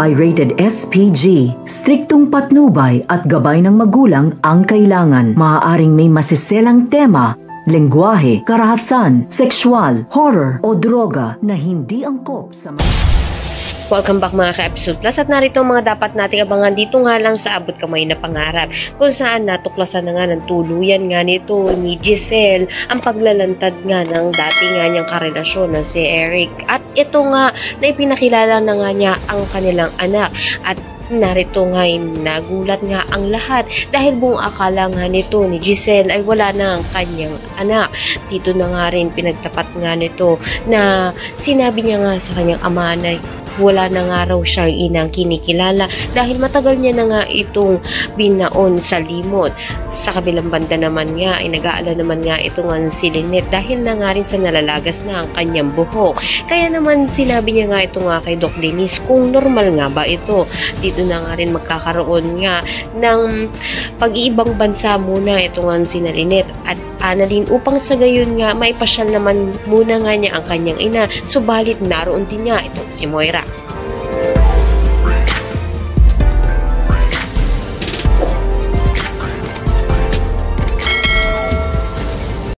ay rated SPG. Striktong patnubay at gabay ng magulang ang kailangan. Maaaring may masiselang tema, lengguwahe, karahasan, sexual, horror o droga na hindi angkop sa Welcome back mga ka-Episode Plus at narito ang mga dapat nating abangan dito nga lang sa Abot Kamay na Pangarap, kung saan natuklasan na nga ng tuluyan nga nito ni Giselle ang paglalantad nga ng dati nga niyang karelasyon na si Eric, at ito nga na ipinakilala na nga niya ang kanilang anak. At narito nga nagulat nga ang lahat dahil buong akala nga nito ni Giselle ay wala na ang kanyang anak. Dito na nga rin pinagtapat nga nito na sinabi niya nga sa kanyang ama na wala na nga raw siyang inang kinikilala dahil matagal niya na nga itong binaon sa limot. Sa kabilang banda naman nga ay nag-aala naman nga ito nga si Lynette dahil na nga rin sa nalalagas na ang kanyang buhok. Kaya naman sinabi niya nga ito nga kay Doc Denise kung normal nga ba ito. Dito na nga rin magkakaroon nga ng pag-iibang bansa muna ito nga si Lynette at Annalyn upang sa gayon nga maipasyal naman muna nga niya ang kanyang ina, subalit naroon din niya itong si Moira.